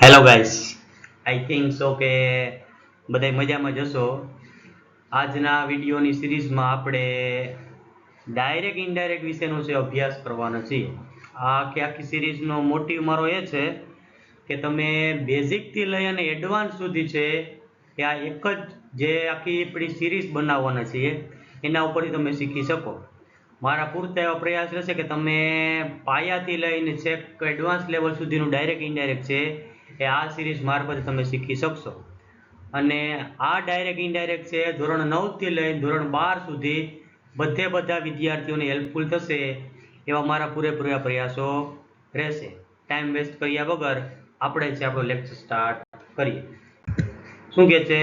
Hello guys, I think so કે બધા મજામાં જશો. આજના વિડીયોની સિરીઝમાં આપણે ડાયરેક્ટ ઇનડાયરેક્ટ વિશેનો છે અભ્યાસ કરવાનો છે. આ આખી સિરીઝનો મોટિવ મારો એ છે કે તમે બેઝિકથી લઈ અને એડવાન્સ સુધી છે કે આ એક જ જે આખી આપણી સિરીઝ બનાવવાના છીએ એના ઉપરથી તમે શીખી શકો. મારા પૂરતા એવા પ્રયાસ રહેશે કે તમે પાયાથી લઈને છેક એડવાન્સ લેવલ સુધીનું ડાયરેક્ટ ઇનડાયરેક્ટ છે એ આ સિરીઝ મારફતે તમે શીખી શકશો. અને આ ડાયરેક્ટ ઇનડાયરેક્ટ છે ધોરણ 9 થી લઈને ધોરણ 12 સુધી બધા વિદ્યાર્થીઓને હેલ્પફુલ થશે એવા મારા પૂરેપૂરા પ્રયાસો રહેશે. ટાઈમ વેસ્ટ કર્યા વગર આપણે છે આપણો લેક્ચર સ્ટાર્ટ કરીએ. શું કહે છે?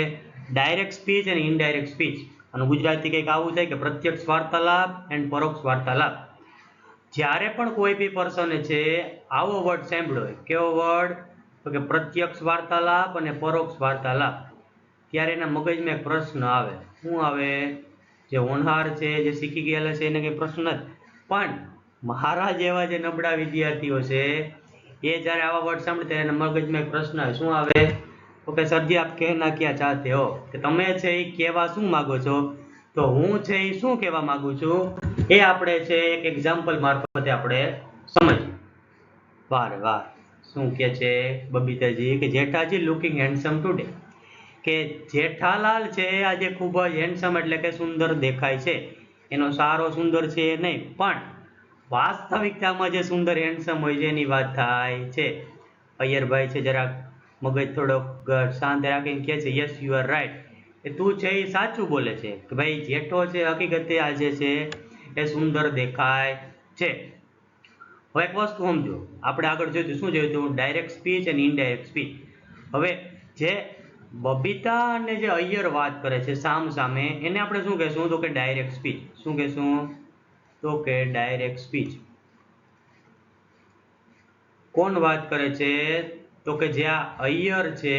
ડાયરેક્ટ સ્પીચ અને ઇનડાયરેક્ટ સ્પીચ. અને ગુજરાતી કંઈક આવું થાય કે પ્રત્યક્ષ વાર્તાલાપ એન્ડ પરોક્ષ વાર્તાલાપ. જ્યારે પણ કોઈ બી પર્સને છે આવો વર્ડ સાંભળ્યો હોય, કેવો વર્ડ? તો કે પ્રત્યક્ષ વાર્તાલાપ અને પરોક્ષ વાર્તાલાપ. ત્યારે એના મગજમાં એક પ્રશ્ન આવે. શું આવે? જે હોનહાર છે, જે શીખી ગયેલા છે એને કંઈ પ્રશ્ન જ. પણ મારા જેવા જે નબળા વિદ્યાર્થીઓ છે એ જ્યારે આવા વર્ડ સાંભળે ત્યારે એના મગજમાં એક પ્રશ્ન આવે. શું આવે? તો કે સરજી આપ કહેના ક્યાં ચાહતે હો, કે તમે છે એ કહેવા શું માગો છો? તો હું છે એ શું કહેવા માંગુ છું એ આપણે છે એક એક્ઝામ્પલ મારફતે આપણે સમજીએ. વારે વાર શું કે છે બબીતાજી કે જેઠાજી લુકિંગ હેન્ડસમ ટુડે, કે જેઠાલાલ છે આજે ખૂબ જ હેન્ડસમ એટલે કે સુંદર દેખાય છે. એનો સારો સુંદર છે નહીં, પણ વાસ્તવિકતામાં જે સુંદર હેન્ડસમ હોય છે એની વાત થાય છે. અય્યરભાઈ છે જરાક મગજ થોડોક શાંત રાખીને કહે છે યસ યુ આર રાઈટ, કે તું છે એ સાચું બોલે છે કે ભાઈ જેઠો છે હકીકતે આજે છે એ સુંદર દેખાય છે. હવે એક વસ્તુ સમજો, આપણે આગળ જોયું શું જોયું હતું? ડાયરેક્ટ સ્પીચ અને ઇનડાયરેક્ટ સ્પીચ. હવે જે બબીતા અને જે અય્યર વાત કરે છે સામ સામે એને આપણે શું કહેશું? તો કે ડાયરેક્ટ સ્પીચ. શું કહેશું? તો કે ડાયરેક્ટ સ્પીચ. કોણ વાત કરે છે? તો કે જે આ અય્યર છે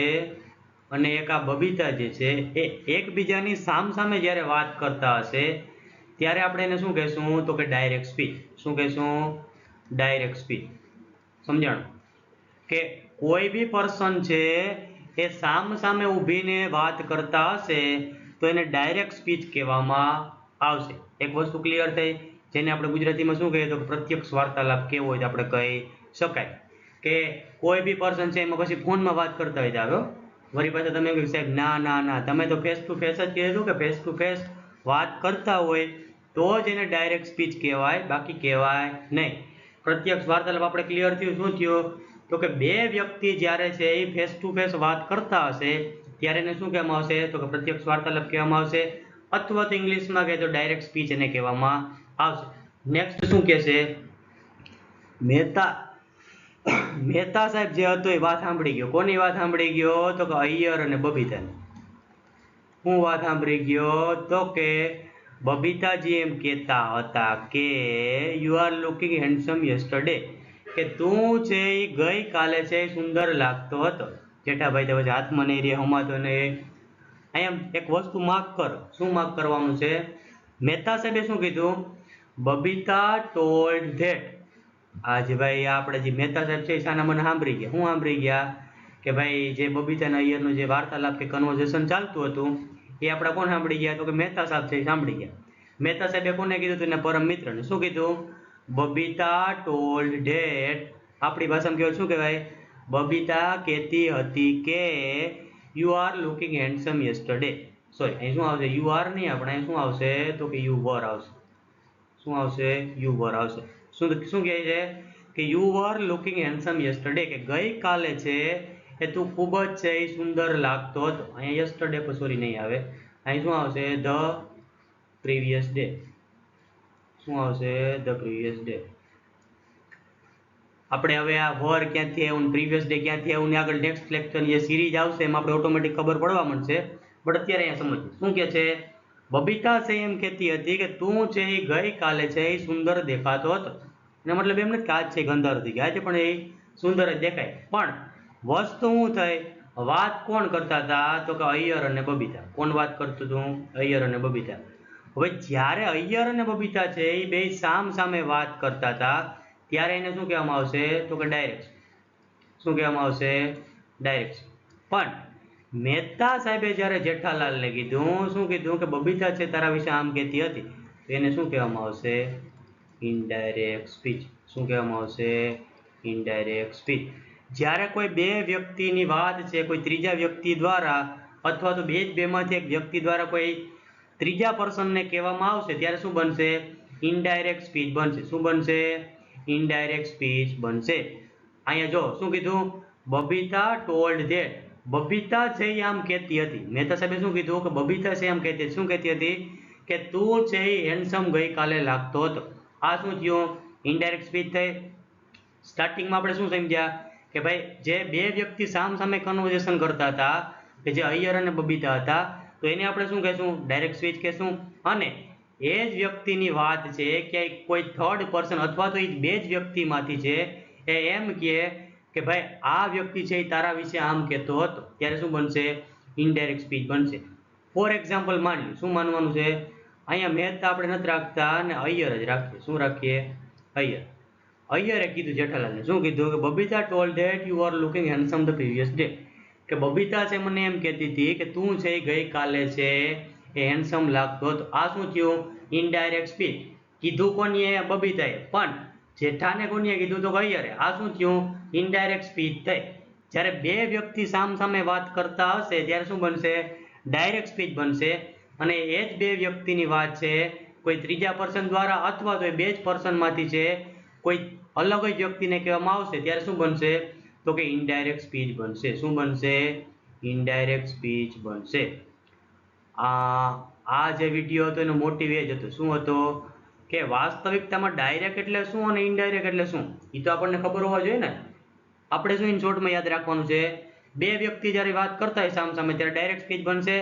અને એક આ બબીતા જે છે એ એકબીજાની સામસામે જ્યારે વાત કરતા હશે ત્યારે આપણે એને શું કહેશું? તો કે ડાયરેક્ટ સ્પીચ. શું કહેશું? Direct speech. સમજાણું? કે કોઈ બી પર્સન છે એ સામે ઊભીને વાત કરતા હશે તો એને ડાયરેક્ટ સ્પીચ કહેવામાં આવશે. એક વસ્તુ ક્લિયર થઈ, જેને આપણે ગુજરાતીમાં શું કહીએ? તો પ્રત્યક્ષ વાર્તાલાપ કેવો હોય તો આપણે કહી શકાય કે કોઈ બી પર્સન છે એમાં પછી ફોનમાં વાત કરતા હોય તો આવ્યો વળી પાછા તમે કહ્યું સાહેબ ના તમે તો ફેસ ટુ ફેસ જ કીધું કે ફેસ ટુ ફેસ વાત કરતા હોય તો જ એને ડાયરેક્ટ સ્પીચ કહેવાય, બાકી કહેવાય નહીં. પ્રત્યક્ષ વાર્તાલાપ આપણે ક્લિયર થયું. શું થયું? તો કે બે વ્યક્તિ જ્યારે છે એ ફેસ ટુ ફેસ વાત કરતા હશે ત્યારે એને શું કહેવામાં આવશે? તો કે પ્રત્યક્ષ વાર્તાલાપ કહેવામાં આવશે, અથવા તો ઇંગ્લિશમાં કહે તો ડાયરેક્ટ સ્પીચ એને કહેવામાં આવશે. નેક્સ્ટ શું કહે છે? મહેતા સાહેબ જે હતો એ વાત સાંભળી ગયો. કોની વાત સાંભળી ગયો? તો કે અય્યર અને બબીતાની. હું વાત સાંભળી ગયો? તો કે બબીતાજી એમ કહેતા હતા કે you are looking handsome yesterday, કે તું છે એ ગઈકાલે છે સુંદર લાગતો હતો. જેઠાભાઈ તો હાથમાં નહીં રે, હમાતો નહીં. અહીંયા એક વસ્તુ માર્ક કર. શું માર્ક કરવાનું છે? મહેતા સાહેબે શું કીધું? Babita told that. આજે ભાઈ આપણે જે મહેતા સાહેબ છે એ સાના મને સાંભળી ગયા. શું સાંભળી ગયા? કે ભાઈ જે બબીતા અને અય્યરનું જે વાર્તાલાપ કે કન્વર્ઝેશન ચાલતું હતું એ આપણે કોણ સાંભળી ગયા? તો કે મહેતા સાહેબ છે એ સાંભળી ગયા. મહેતા સાહેબે કોને કીધું હતું? એને પરમ મિત્રને. શું કીધું? Babita told that. આપણી ભાષામાં કહેવાય શું કહેવાય? બબીતા કહેતી હતી કે you are looking handsome yesterday. Sorry, અહીં શું આવશે? યુ આર નહીં, આપણે અહીં શું આવશે? તો કે યુ વર આવશે. શું આવશે? યુ વર આવશે. શું કહે છે? કે you var looking handsome yesterday, કે ગઈકાલે છે એ તું ખૂબ જ છે એ સુંદર લાગતો હતો. અહીંયા યસ્ટરડે પર સોરી નહીં આવે, અહીં શું આવશે? The previous day. શું આવશે? The previous day. આપણે હવે આ વર ક્યાંથી આવ્યું, પ્રીવિયસ ડે ક્યાંથી આવ્યું ને આગળ નેક્સ્ટ લેક્ચરની જે સિરીઝ આવશે એમાં આપણે ઓટોમેટિક ખબર પડવા મળશે. બટ અત્યારે અહીંયા સમજીએ. શું કહે છે? બબીતા છે એમ કહેતી હતી કે તું છે એ ગઈકાલે છે એ સુંદર દેખાતો હતો. એનો મતલબ એમ નથી કે આજ છે ગંધાર થઈ ગયા, આજે પણ એ સુંદર જ દેખાય. પણ વસ્તુ શું થઈ? વાત કોણ કરતા હતા? તો કે અય્યર અને બબીતા. કોણ વાત કરતું હતું? અય્યર અને બબીતા. હવે જ્યારે અય્યર અને બબીતા છે એ બે સામે વાત કરતા હતા ત્યારે એને શું કહેવામાં આવશે? તો કે ડાયરેક્ટ. શું કહેવામાં આવશે? ડાયરેક્ટ. પણ મહેતા સાહેબે જ્યારે જેઠાલાલને કીધું, શું કીધું કે બબીતા છે તારા વિશે આમ કહેતી હતી, તો એને શું કહેવામાં આવશે? Indirect speech. શું કહેવામાં આવશે? Indirect speech. જ્યારે કોઈ બે વ્યક્તિની વાત છે કોઈ ત્રીજા વ્યક્તિ દ્વારા અથવા તો બે જ બેમાંથી એક વ્યક્તિ દ્વારા કોઈ ત્રીજા પર્સનને કહેવામાં આવશે ત્યારે શું બનશે? ઇનડાયરેક્ટ સ્પીચ બનશે. શું બનશે? ઇનડાયરેક્ટ સ્પીચ બનશે. અહીંયા જો શું કીધું? Babita told that. બબીતા છે એ આમ કહેતી હતી. મહેતા સાહેબે શું કીધું કે બબીતા છે આમ કહેતી હતી. શું કહેતી હતી? કે તું છે એ હેન્ડસમ ગઈકાલે લાગતો હતો. આ શું થયું? ઇનડાયરેક્ટ સ્પીચ થઈ. સ્ટાર્ટિંગમાં આપણે શું સમજ્યા કે ભાઈ જે બે વ્યક્તિ સામસામે કન્વર્ઝેશન કરતા હતા કે જે અય્યર અને બબીતા હતા, તો એને આપણે શું કહેશું? ડાયરેક્ટ સ્પીચ કહેશું. અને એ જ વ્યક્તિની વાત છે કે કોઈ થર્ડ પર્સન અથવા તો એ બે જ વ્યક્તિમાંથી છે એ એમ કહે કે ભાઈ આ વ્યક્તિ છે એ તારા વિશે આમ કહેતો હતો, ત્યારે શું બનશે? ઇનડાયરેક્ટ સ્પીચ બનશે. ફોર એક્ઝામ્પલ માની શું માનવાનું છે? અહીંયા મહેતા આપણે નથી રાખતા અને અય્યર જ રાખીએ. શું રાખીએ? અય્યર. અય્યરે કીધું જેઠાલાલને, શું કીધું કે Babita told that you are looking handsome the previous day. કે બબીતા છે મને એમ કહેતી હતી કે તું છે એ ગઈકાલે છે એ હેન્ડસમ લાગતો હતો. આ શું થયું? Indirect speech. કીધું કોનીએ? બબીતાએ. પણ જેઠાને કોનીએ કીધું? તો અય્યરે. આ શું થયું? ઇનડાયરેક્ટ સ્પીચ થઈ. જ્યારે બે વ્યક્તિ સામસામે વાત કરતા હશે ત્યારે શું બનશે? ડાયરેક્ટ સ્પીચ બનશે. અને એ જ બે વ્યક્તિની વાત છે કોઈ ત્રીજા પર્સન દ્વારા અથવા તો એ બે જ પર્સનમાંથી છે કોઈ અલગ જ વ્યક્તિને કહેવામાં આવશે ત્યારે શું બનશે? તો કે ઇનડાયરેક્ટ સ્પીચ બનશે. શું બનશે? ઇનડાયરેક્ટ સ્પીચ બનશે. આ જે વિડીયો હતો એનો મોટિવ એ જ હતો. શું હતો? કે વાસ્તવિકતામાં ડાયરેક્ટ એટલે શું અને ઇનડાયરેક્ટ એટલે શું એ તો આપણને ખબર હોવા જોઈએ ને. આપણે શું ઇન શોર્ટમાં યાદ રાખવાનું છે? બે વ્યક્તિ જ્યારે વાત કરતા હોય સામસામે ત્યારે ડાયરેક્ટ સ્પીચ બનશે.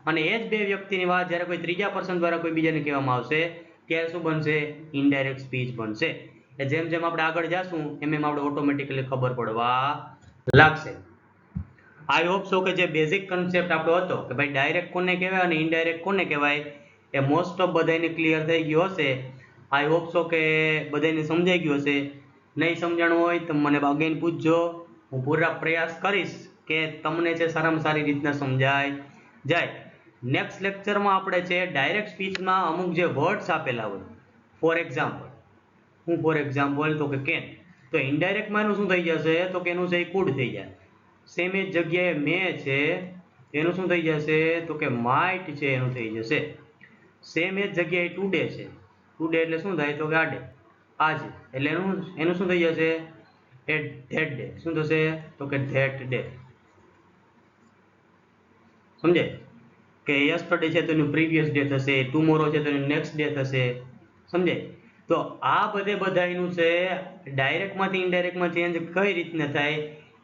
અને એ જ બે વ્યક્તિની વાત જ્યારે કોઈ ત્રીજા પર્સન દ્વારા કોઈ બીજાને કહેવામાં આવશે ત્યારે શું બનશે? ઇનડાયરેક્ટ સ્પીચ બનશે. જેમ જેમ આપણે આગળ જશું એમ એમ આપણે ઓટોમેટિકલી ખબર પડવા લાગશે. આઈ હોપ સો કે જે બેઝિક કન્સેપ્ટ આપણો હતો કે ભાઈ ડાયરેક્ટ કોને કહેવાય અને ઇનડાયરેક્ટ કોને કહેવાય એ મોસ્ટ ઓફ બધાને ક્લિયર થઈ ગયો હશે. આઈ હોપ સો કે બધાને સમજાઈ ગયું હશે. નહીં સમજાણું હોય તો મને અગેન પૂછજો. હું પૂરા પ્રયાસ કરીશ કે તમને છે સારામાં સારી રીતના સમજાય જાય. નેક્સ્ટ લેક્ચરમાં આપણે છે ડાયરેક્ટ સ્પીચમાં અમુક જે વર્ડ્સ આપેલા હોય, ફોર એક્ઝામ્પલ હું ફોર એક્ઝામ્પલ તો કે કેન, તો ઇનડાયરેક્ટમાં એનું શું થઈ જશે? તો કે એનું છે કુડ થઈ જાય. સેમ એ જગ્યાએ મેં છે એનું શું થઈ જશે? તો કે માઇટ છે એનું થઈ જશે. સેમ એ જગ્યાએ ટુડે છે, ટુડે એટલે શું થાય? તો કે આડે આજે, એટલે એનું શું થઈ જશે? That day. શું થશે? તો કે ધેટ ડે. સમજાય? કે યસ્ટરડે છે તો એનું પ્રીવિયસ ડે થશે, ટુમોરો છે તો એનું નેક્સ્ટ ડે થશે. સમજાય? તો આ બધાયનું છે ડાયરેક્ટમાંથી ઇનડાયરેક્ટમાં ચેન્જ કઈ રીતના થાય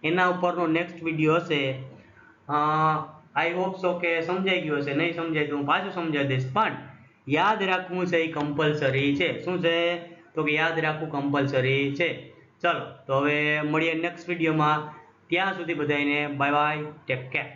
એના ઉપરનો નેક્સ્ટ વિડીયો હશે. આઈ હોપ સો કે સમજાઈ ગયું હશે. નહીં સમજાય તો હું પાછું સમજાવી દઈશ. પણ યાદ રાખવું છે એ કમ્પલસરી છે. શું છે? તો કે યાદ રાખવું કમ્પલસરી છે. ચલો તો હવે મળીએ નેક્સ્ટ વિડીયોમાં. ત્યાં સુધી બધાને બાય બાય, ટેક કેર.